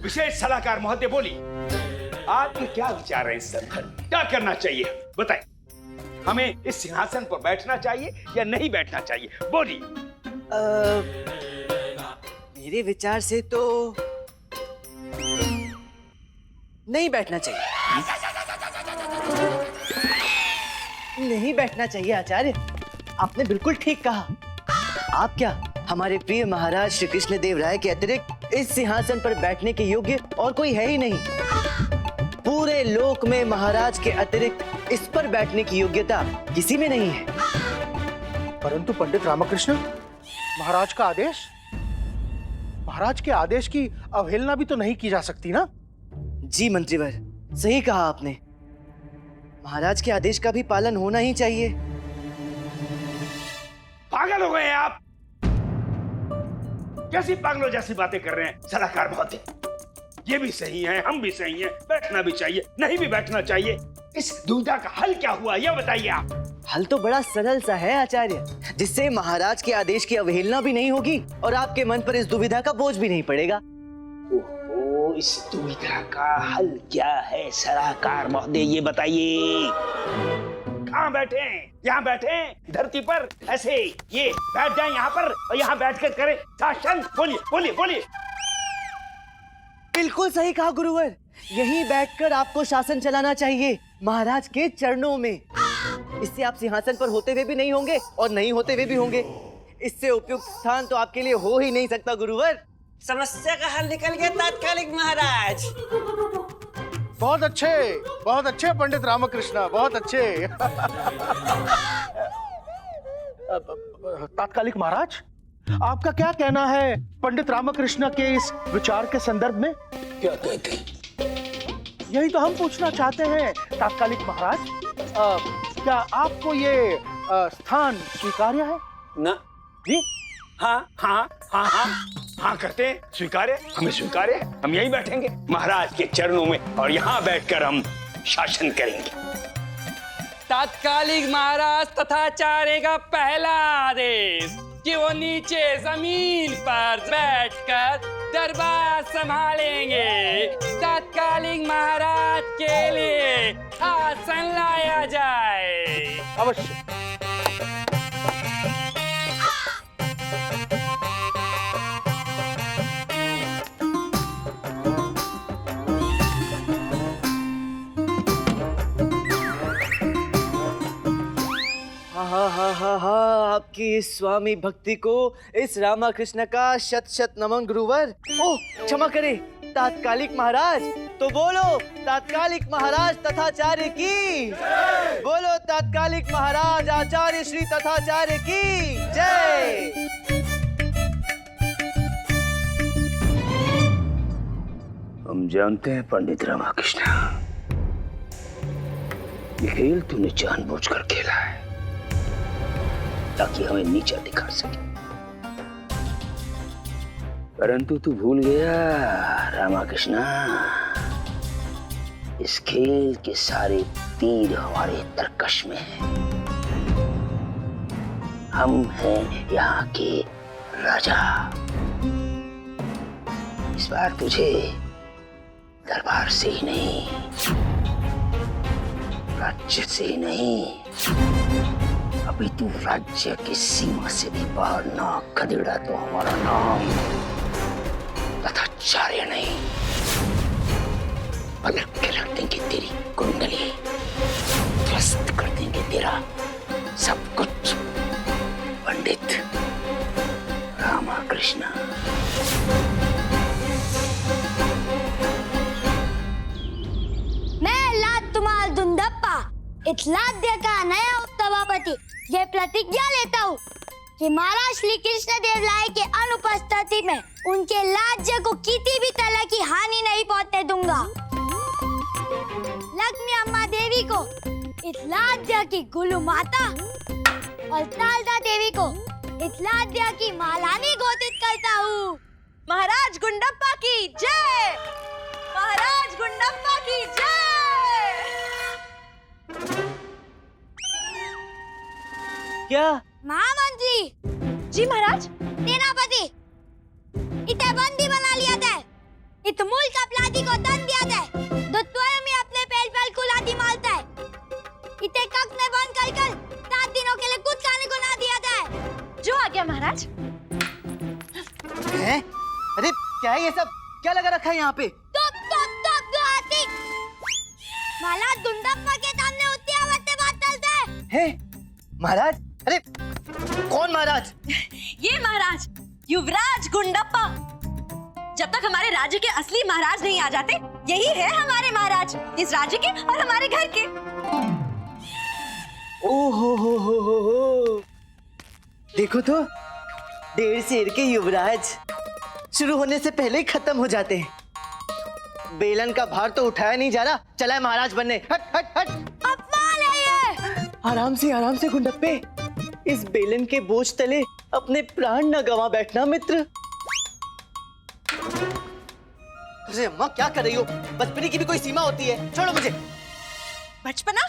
विशेष सलाहकार महोदय बोली, आपके क्या विचार हैं इस सब पर? क्या करना चाहिए बताइए? हमें इस सिंहासन पर बैठना चाहिए या नहीं बैठना चाहिए? बोलिए। मेरे विचार से तो नहीं बैठना चाहिए। नहीं बैठना चाहिए आचार्य, आपने बिल्कुल ठीक कहा। आप क्या हमारे प्रिय महाराज श्री कृष्ण देव राय के अतिरिक्त इस सिंहासन पर बैठने के योग्य और कोई है ही नहीं। पूरे लोक में महाराज के अतिरिक्त इस पर बैठने की योग्यता किसी में नहीं है। परंतु पंडित रामकृष्ण, महाराज का आदेश, महाराज के आदेश की अवहेलना भी तो नहीं की जा सकती ना? जी मंत्रीवर, सही कहा आपने। महाराज के आदेश का भी पालन होना ही चाहिए। पागल हो गए हैं आप? कैसी पागलों जैसी बातें कर रहे हैं सलाहकार महोदय? ये भी सही है, हम भी सही हैं, बैठना भी चाहिए, नहीं भी बैठना चाहिए। इस दुविधा का हल क्या हुआ यह बताइए आप। हल तो बड़ा सरल सा है आचार्य, जिससे महाराज के आदेश की अवहेलना भी नहीं होगी और आपके मन पर इस दुविधा का बोझ भी नहीं पड़ेगा। ओहो, इस दुविधा का हल क्या है सलाहकार महोदय, ये बताइए। कहाँ बैठे? यहाँ बैठे धरती पर ऐसे ये बैठ जाए यहाँ पर और यहाँ बैठकर करें शासन? बोलिए बोलिए बोलिए। बिल्कुल सही कहा गुरुवर, यहीं बैठकर आपको शासन चलाना चाहिए महाराज के चरणों में। इससे आप सिंहासन पर होते हुए भी नहीं होंगे और नहीं होते हुए भी होंगे। इससे उपयुक्त स्थान तो आपके लिए हो ही नहीं सकता गुरुवर। समस्या का हल निकल गया तात्कालिक महाराज। बहुत अच्छे पंडित रामकृष्ण, बहुत अच्छे। तात्कालिक महाराज, आपका क्या कहना है पंडित रामकृष्ण के इस विचार के संदर्भ में? क्या कहते हैं? यही तो हम पूछना चाहते हैं तात्कालिक महाराज। क्या आपको ये स्थान स्वीकार्य है? ना जी हाँ हाँ हाँ हाँ हाँ करते हैं, स्वीकार्य, हमें स्वीकार्य है। हम यहीं बैठेंगे महाराज के चरणों में और यहाँ बैठकर हम शासन करेंगे। तात्कालिक महाराज तथाचार्य का पहला आदेश कि वो नीचे जमीन पर बैठकर दरबार संभालेंगे। तात्कालिक महाराज के लिए आसन लाया जाए। अवश्य। हा, आपकी इस स्वामी भक्ति को, इस रामकृष्ण का शत शत नमन गुरुवर। ओह क्षमा करे तात्कालिक महाराज। तो बोलो तात्कालिक महाराज तथाचार्य की। बोलो तात्कालिक महाराज आचार्य श्री तथाचार्य की जय। हम जानते हैं पंडित रामकृष्ण, ये खेल तूने जानबूझकर खेला है ताकि हमें नीचा दिखा सके। परंतु तू भूल गया रामकृष्ण, इस खेल के सारे तीर हमारे तरकश में हैं। हम हैं यहाँ के राजा। इस बार तुझे दरबार से ही नहीं, राज्य से ही नहीं, अभी तू राज्य की सीमा से भी बाहर ना खदेड़ा तो हमारा नाम तथाचार्य नहीं, पलट के रख देंगे तेरी कुंडली, ध्वस्त कर देंगे तेरा सब कुछ। पंडित रामकृष्ण। मैं लातुमाल दुंदप्पा इतलाद्य का नया सभापति ये प्रतिज्ञा लेता हूँ कि महाराज श्री कृष्ण देव राय के अनुपस्थिति में उनके राज्य को किसी भी तरह की हानि नहीं पहुंचने दूंगा। लक्ष्मी अम्मा देवी को इतलाद्य की गुलू माता और तालदा देवी को इतलाद्य की महारानी घोषित करता हूँ। महाराज गुंडप्पा की जय। महाराज गुंडप्पा की जय। क्या महामंत्री जी महाराज। सेनापति इसे बंदी बना लिया था। इस मुल्क जाती को दंड दिया जाए तो स्वयं ही अपने पेल पेल कुलाती मारता है। इसे कक्ष में बंद कर 7 दिनों के लिए कुछ खाने को ना दिया जाए। जो आ गया महाराज। हैं? अरे क्या है ये सब? क्या लगा रखा है यहाँ पे? तो आती महाराज गुंडप्पा के सामने उतनी आवाज से बात चलता है। महाराज? अरे कौन महाराज? ये महाराज युवराज गुंडप्पा। जब तक हमारे राज्य के असली महाराज नहीं आ जाते, यही है हमारे महाराज, इस राज्य के और हमारे घर के। ओहो हो। देखो तो, 1.5 शेर के युवराज शुरू होने से पहले ही खत्म हो जाते हैं। बेलन का भार तो उठाया नहीं जा रहा, चला है महाराज बनने। हट हट हट। अपमान है ये। आराम से गुंडप्पे, इस बेलन के बोझ तले अपने प्राण न गवा बैठना मित्र। अरे अम्मा क्या कर रही हो? बचपने की भी कोई सीमा होती है, छोड़ो मुझे। बचपना?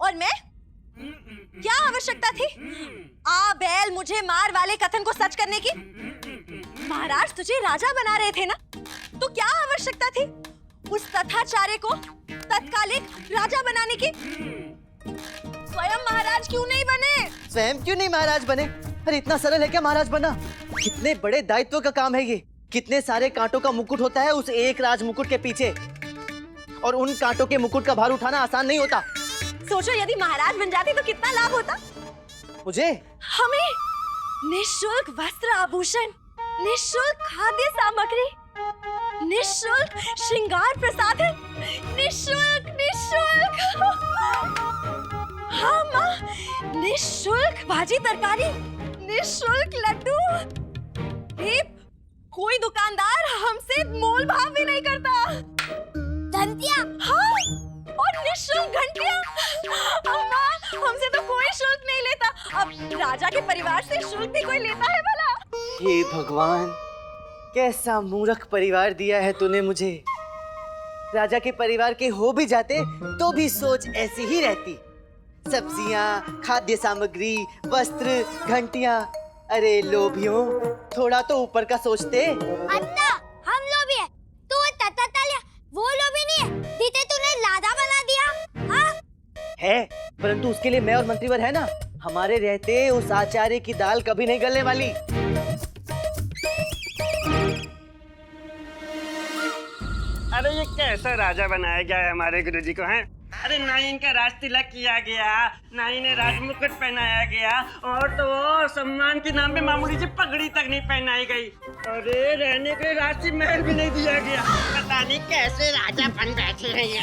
और मैं? क्या आवश्यकता थी आ बैल मुझे मार वाले कथन को सच करने की? महाराज तुझे राजा बना रहे थे ना, तो क्या आवश्यकता थी उस तथाचार्य को तत्कालिक राजा बनाने की? स्वयं महाराज क्यों नहीं बने? स्वयं क्यों नहीं महाराज बने? अरे इतना सरल है क्या महाराज बनना? कितने बड़े दायित्व का काम है ये। कितने सारे कांटों का मुकुट होता है उस एक राज मुकुट के पीछे, और उन कांटों के मुकुट का भार उठाना आसान नहीं होता। सोचो यदि महाराज बन जाते तो कितना लाभ होता मुझे। हमें। निःशुल्क वस्त्र आभूषण, निःशुल्क खाद्य सामग्री, निःशुल्क श्रृंगार प्रसाधन, निःशुल्क हाँ माँ, निःशुल्क भाजी तरकारी, निःशुल्क लड्डू। कोई दुकानदार हमसे मोल भाव भी नहीं करता। घंटियाँ। हाँ, और निःशुल्क घंटियाँ। अम्मा, हमसे तो कोई शुल्क नहीं लेता। अब राजा के परिवार से शुल्क भी कोई लेता है भला? हे भगवान, कैसा मूर्ख परिवार दिया है तूने मुझे। राजा के परिवार के हो भी जाते तो भी सोच ऐसी ही रहती। सब्जियां, खाद्य सामग्री, वस्त्र, घंटियां। अरे लोभियों, थोड़ा तो ऊपर का सोचते। अन्ना, हम लोभी है, तू तत्तालिया, वो लोभी नहीं है, जिसे तूने राजा बना दिया। हाँ? है, परंतु उसके लिए मैं और मंत्रीवर है ना। हमारे रहते उस आचार्य की दाल कभी नहीं गलने वाली। अरे ये कैसा राजा बनाया गया है हमारे गुरुजी को, हैं? अरे ना इनका राज तिलक किया गया, ना इन्हें राज मुकुट पहनाया गया, और तो और सम्मान के नाम पे मामूली सी पगड़ी तक नहीं पहनाई गई। अरे रहने के लिए राजसी महल भी नहीं दिया गया। पता नहीं कैसे राजा बन बैठे हैं ये।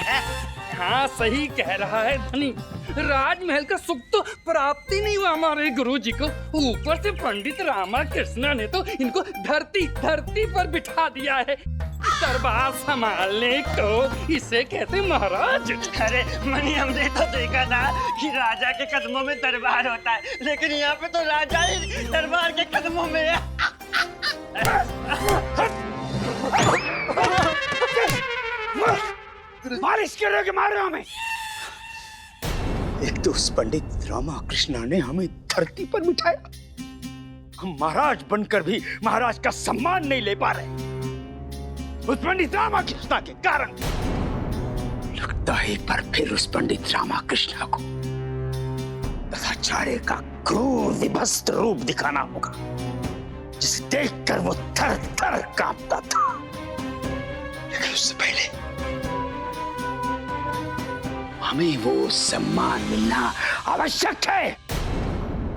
हाँ सही कह रहा है धनी, राजमहल का सुख तो प्राप्ति नहीं हुआ हमारे गुरुजी को। ऊपर से पंडित रामाकृष्ण ने तो इनको धरती पर बिठा दिया है दरबार संभालने को। इसे कहते महाराज। अरे मनी, हमने तो देखा था कि राजा के कदमों में दरबार होता है, लेकिन यहाँ पे तो राजा ही दरबार के कदमों में है। मालिश कर रहे हो, मार रहे हो हमें। एक तो उस पंडित रामाकृष्ण ने हमें धरती पर बिठाया, हम महाराज बनकर भी महाराज का सम्मान नहीं ले पा रहे उस पंडित रामाकृष्ण के कारण। लगता है एक बार फिर उस पंडित रामाकृष्ण को तथाचार्य का क्रूर विभत्स रूप दिखाना होगा, जिसे देखकर वो थर थर कांपता था। लेकिन उससे पहले हमें वो सम्मान मिलना आवश्यक है।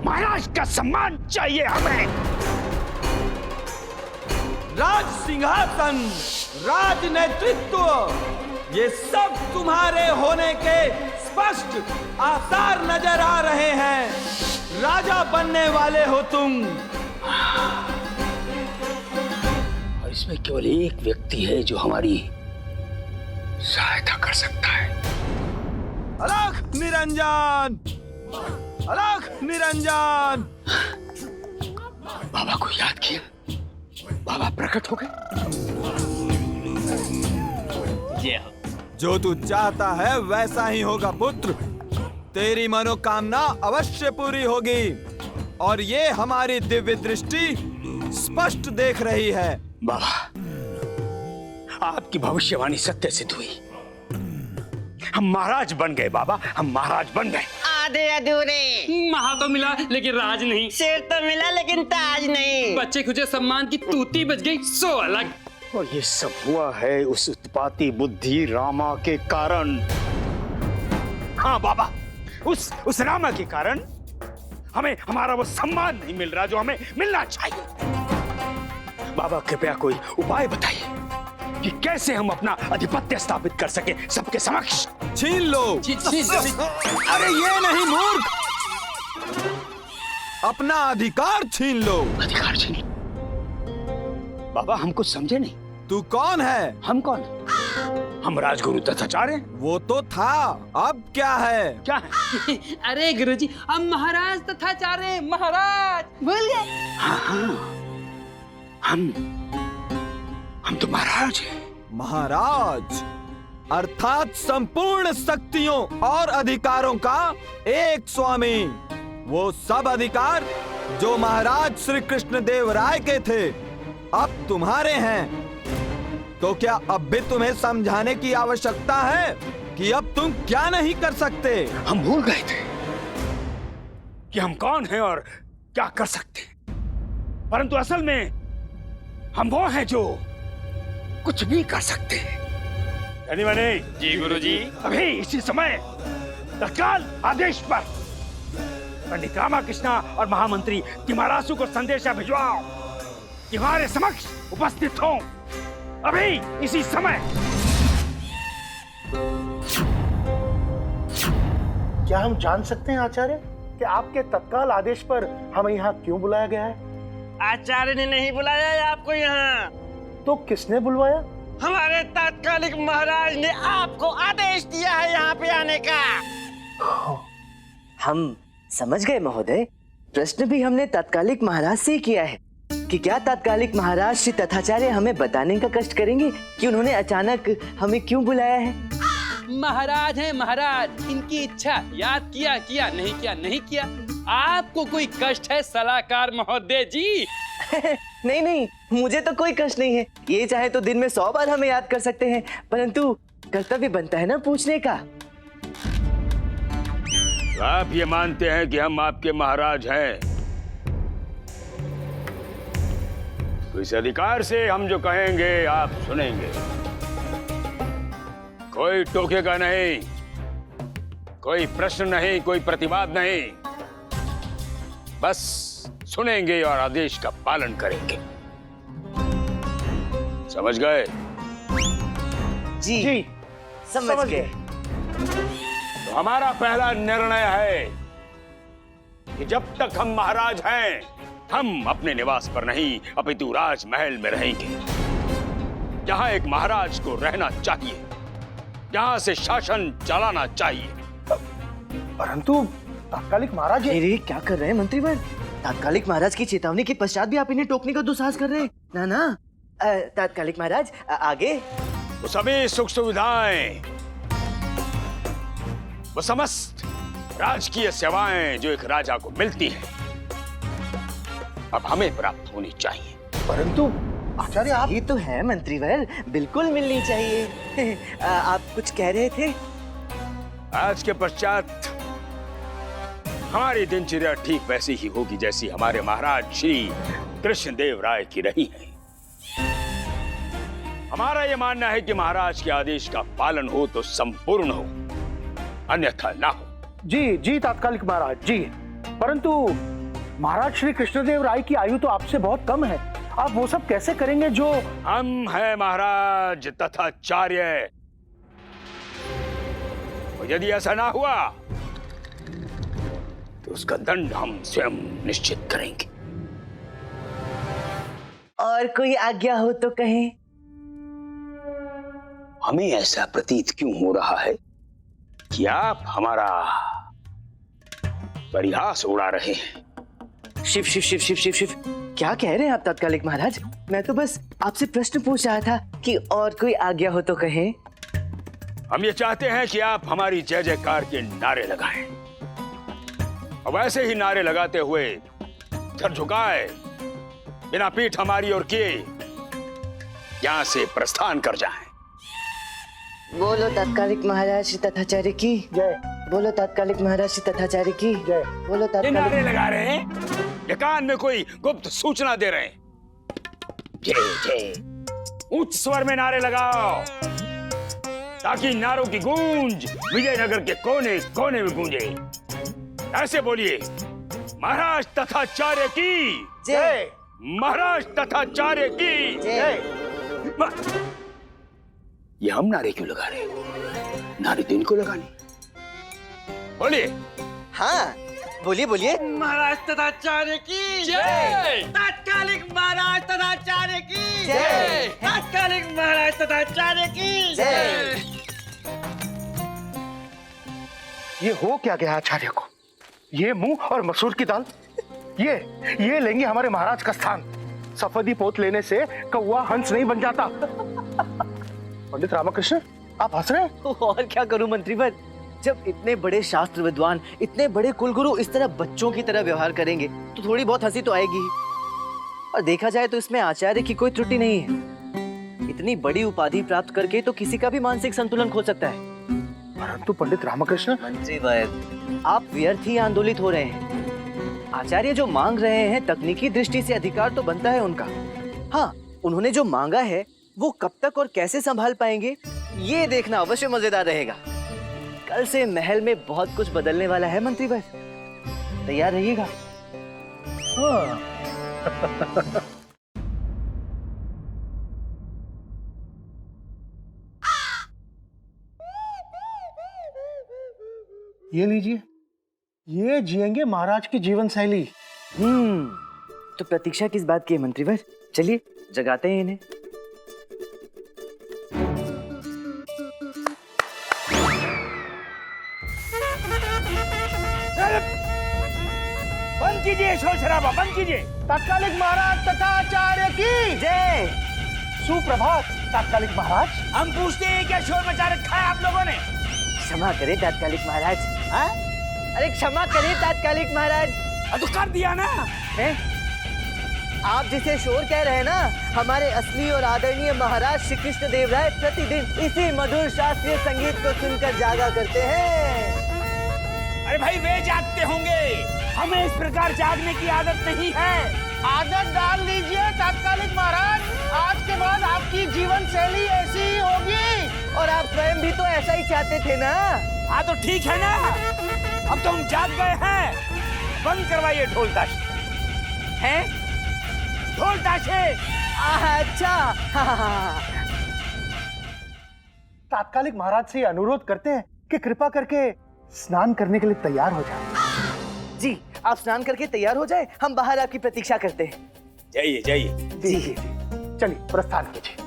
महाराज का सम्मान चाहिए हमें। राज सिंहासन, राज नेतृत्व, ये सब तुम्हारे होने के स्पष्ट आसार नजर आ रहे हैं। राजा बनने वाले हो तुम। और इसमें केवल एक व्यक्ति है जो हमारी सहायता कर सकता है। अलख निरंजन, अलख निरंजन। बाबा को याद किया, बाबा प्रकट हो गए। जो तू चाहता है वैसा ही होगा पुत्र। तेरी मनोकामना अवश्य पूरी होगी, और ये हमारी दिव्य दृष्टि स्पष्ट देख रही है। बाबा, आपकी भविष्यवाणी सत्य सिद्ध हुई। हम महाराज बन गए बाबा, हम महाराज बन गए। आधे अधूरे। महा तो मिला लेकिन राज नहीं, शेर तो मिला लेकिन ताज नहीं। बच्चे खुजे सम्मान की तूती बच गई सो अलग। और ये सब हुआ है उस उत्पाती बुद्धि रामा के कारण। हाँ बाबा, उस रामा के कारण हमें हमारा वो सम्मान नहीं मिल रहा जो हमें मिलना चाहिए। बाबा कृपया कोई उपाय बताइए कि कैसे हम अपना आधिपत्य स्थापित कर सके सबके समक्ष। छीन लो। अरे ये नहीं मूर्ख, अपना अधिकार छीन लो। अधिकार छीन? बाबा हम कुछ समझे नहीं। तू कौन है? हम कौन? हम राजगुरु तथाचार्य। वो तो था, अब क्या है? क्या है? अरे गुरुजी, हम महाराज तथाचार्य महाराज भूल गए। हाँ, हम तो महाराज हैं। महाराज अर्थात संपूर्ण शक्तियों और अधिकारों का एक स्वामी। वो सब अधिकार जो महाराज श्री कृष्ण देव राय के थे अब तुम्हारे हैं। तो क्या अब भी तुम्हें समझाने की आवश्यकता है कि अब तुम क्या नहीं कर सकते? हम भूल गए थे कि हम कौन हैं और क्या कर सकते हैं, परंतु असल में हम वो हैं जो कुछ भी कर सकते हैं। जी गुरुजी। अभी इसी समय तत्काल आदेश पर पंडित रामाकृष्णा और महामंत्री तिमारासु को संदेशा भिजवाओ कि हमारे समक्ष उपस्थित हों अभी इसी समय। क्या हम जान सकते हैं आचार्य कि आपके तत्काल आदेश पर हमें यहाँ क्यों बुलाया गया है? आचार्य ने नहीं बुलाया है आपको यहाँ। तो किसने बुलवाया? हमारे तात्कालिक महाराज ने आपको आदेश दिया है यहाँ पे आने का। हम समझ गए महोदय। प्रश्न भी हमने तात्कालिक महाराज से ही किया है कि क्या तात्कालिक महाराज श्री तथाचार्य हमें बताने का कष्ट करेंगे कि उन्होंने अचानक हमें क्यों बुलाया है। महाराज हैं महाराज, इनकी इच्छा, याद किया किया, नहीं किया नहीं किया। आपको कोई कष्ट है सलाहकार महोदय जी? नहीं नहीं, मुझे तो कोई कष्ट नहीं है। ये चाहे तो दिन में 100 बार हमें याद कर सकते हैं, परंतु कर्तव्य बनता है ना पूछने का। आप ये मानते हैं कि हम आपके महाराज हैं, तो इस अधिकार से हम जो कहेंगे आप सुनेंगे। कोई टोकेगा नहीं, कोई प्रश्न नहीं, कोई प्रतिवाद नहीं, बस सुनेंगे और आदेश का पालन करेंगे। समझ गए? जी समझ गए। तो हमारा पहला निर्णय है कि जब तक हम महाराज हैं हम अपने निवास पर नहीं अपितु राजमहल में रहेंगे, जहां एक महाराज को रहना चाहिए, जहां से शासन चलाना चाहिए। परंतु तात्कालिक महाराज अरे क्या कर रहे हैं मंत्रीवर? तात्कालिक महाराज की चेतावनी के पश्चात भी आप इन्हें टोकने का दुस्साहस कर रहे हैं। ना ना, तात्कालिक महाराज आगे। वो सभी सुख सुविधाएं, वो समस्त राजकीय सेवाएं जो एक राजा को मिलती हैं अब हमें प्राप्त होनी चाहिए। परंतु आचार्य आप ये तो है मंत्रीवर, बिल्कुल मिलनी चाहिए। आप कुछ कह रहे थे? आज के पश्चात हमारी दिनचर्या ठीक वैसी ही होगी जैसी हमारे महाराज श्री कृष्णदेव राय की रही है। हमारा यह मानना है कि महाराज के आदेश का पालन हो तो संपूर्ण हो, अन्यथा ना हो। जी जी तात्कालिक महाराज जी, परंतु महाराज श्री कृष्णदेव राय की आयु तो आपसे बहुत कम है। आप वो सब कैसे करेंगे जो हम हैं महाराज तथाचार्य। और यदि ऐसा ना हुआ तो उसका दंड हम स्वयं निश्चित करेंगे। और कोई आज्ञा हो तो कहें। हमें ऐसा प्रतीत क्यों हो रहा है कि आप हमारा परिहास उड़ा रहे हैं। शिव शिव शिव शिव शिव शिव, क्या कह रहे हैं आप तात्कालिक महाराज? मैं तो बस आपसे प्रश्न पूछ रहा था कि और कोई आज्ञा हो तो कहें। हम ये चाहते हैं कि आप हमारी जय जयकार के नारे लगाएं, और वैसे ही नारे लगाते हुए सर झुकाए, बिना पीठ हमारी ओर किए यहाँ से प्रस्थान कर जाएं। बोलो तात्कालिक महाराज श्री तथाचार्य की जय। बोलो तात्कालिक महाराज श्री तथाचार्य की जय। बोलो ये नारे तात्कालिक। लगा रहे हैं या कान में कोई गुप्त सूचना दे रहे हैं? जय जय उच्च स्वर में नारे लगाओ ताकि नारों की गूंज विजयनगर के कोने कोने में गूंजे। ऐसे बोलिए, महाराज तथाचार्य की जय। महाराज तथाचार्य की जय। ये हम नारे क्यों लगा रहे हैं? नारे तो इनको लगाने। बोलिए। हाँ बोलिए बोलिए। महाराज तथाचार्य की जय। तात्कालिक महाराज तथाचार्य की जय। तात्कालिक महाराज तथाचार्य की जय। ये हो क्या गया आचार्य को? ये मुंह और मसूर की दाल, ये लेंगे हमारे महाराज का स्थान। सफेदी पोत लेने से कौवा हंस नहीं बन जाता। पंडित रामकृष्ण, आप हंस रहे हैं? और क्या करूं मंत्रीवर, जब इतने बड़े शास्त्र विद्वान, इतने बड़े कुलगुरु इस तरह बच्चों की तरह व्यवहार करेंगे तो थोड़ी बहुत हंसी तो आएगी ही। और देखा जाए तो इसमें आचार्य की कोई त्रुटि नहीं है। इतनी बड़ी उपाधि प्राप्त करके तो किसी का भी मानसिक संतुलन खो सकता है। परंतु पंडित रामकृष्ण, मंत्रीवर, आप व्यर्थ ही आंदोलित हो रहे हैं। आचार्य जो मांग रहे हैं, तकनीकी दृष्टि से अधिकार तो बनता है उनका। हाँ, उन्होंने जो मांगा है वो कब तक और कैसे संभाल पाएंगे, ये देखना अवश्य मजेदार रहेगा। कल से महल में बहुत कुछ बदलने वाला है मंत्रीवर, तैयार रहिएगा। ये लीजिए, ये जिएंगे महाराज की जीवन शैली। तो प्रतीक्षा किस बात की है मंत्रीवर? चलिए जगाते हैं इन्हें। बंद कीजिए शोर शराबा, बंद कीजिए। तात्कालिक महाराज तथाचार्य की जय। सुप्रभात तात्कालिक महाराज। हम पूछते हैं क्या शोर मचा रखा है आप लोगों ने? क्षमा करें तात्कालिक महाराज। हाँ? अरे क्षमा करें तात्कालिक महाराज। तो कर दिया ना। हैं? आप जिसे शोर कह रहे हैं ना, हमारे असली और आदरणीय महाराज श्री कृष्ण देव राय प्रतिदिन इसी मधुर शास्त्रीय संगीत को सुनकर जागा करते हैं। अरे भाई वे जागते होंगे, हमें इस प्रकार जागने की आदत नहीं है। आदत डाल लीजिए तात्कालिक महाराज, आज के बाद आपकी जीवन शैली ऐसी ही होगी। और आप स्वयं भी तो ऐसा ही चाहते थे ना। हाँ तो ठीक है ना, अब तो हम जाग गए हैं। बंद करवाइए ढोल ताशे। हैं? ढोल ताशे। अच्छा। तात्कालिक महाराज से अनुरोध करते हैं कि कृपा करके स्नान करने के लिए तैयार हो जाए। जी, आप स्नान करके तैयार हो जाए, हम बाहर आपकी प्रतीक्षा करते हैं। जाइए जाइए। जी चलिए प्रस्थान कीजिए।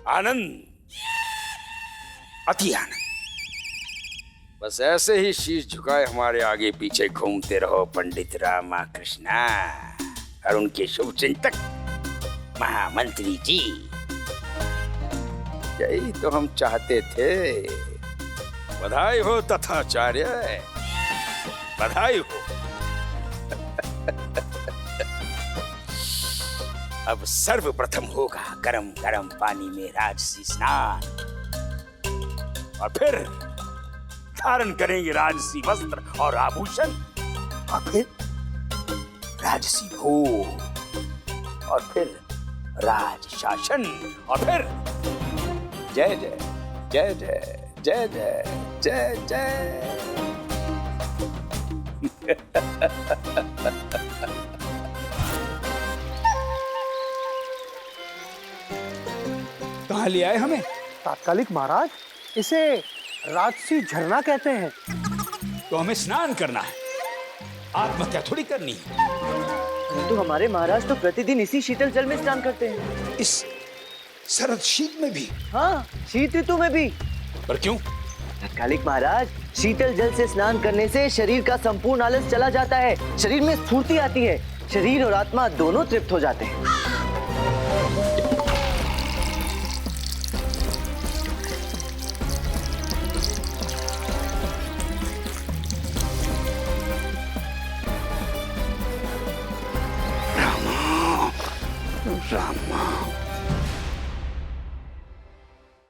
आनंद, अति आनंद। बस ऐसे ही शीश झुकाए हमारे आगे पीछे घूमते रहो पंडित रामकृष्ण और उनके शुभ चिंतक महामंत्री जी। यही तो हम चाहते थे। बधाई हो तथाचार्य, बधाई हो। अब सर्वप्रथम होगा गरम गरम पानी में राजसी स्नान, और फिर धारण करेंगे राजसी वस्त्र और आभूषण, और फिर राजसी भोग, और फिर राज शासन, और फिर जय जय जय जय जय जय जय जय। कहाँ ले आए हमें? तात्कालिक महाराज, इसे राजसी झरना कहते हैं। तो हमें स्नान करना है, आत्महत्या थोड़ी करनी है। तो हमारे महाराज तो प्रतिदिन इसी शीतल जल में स्नान करते हैं। इस शरद शीत में भी? हाँ, शीत ऋतु में भी। पर क्यों? तात्कालिक महाराज, शीतल जल से स्नान करने से शरीर का संपूर्ण आलस चला जाता है, शरीर में स्फूर्ति आती है, शरीर और आत्मा दोनों तृप्त हो जाते हैं। रामा।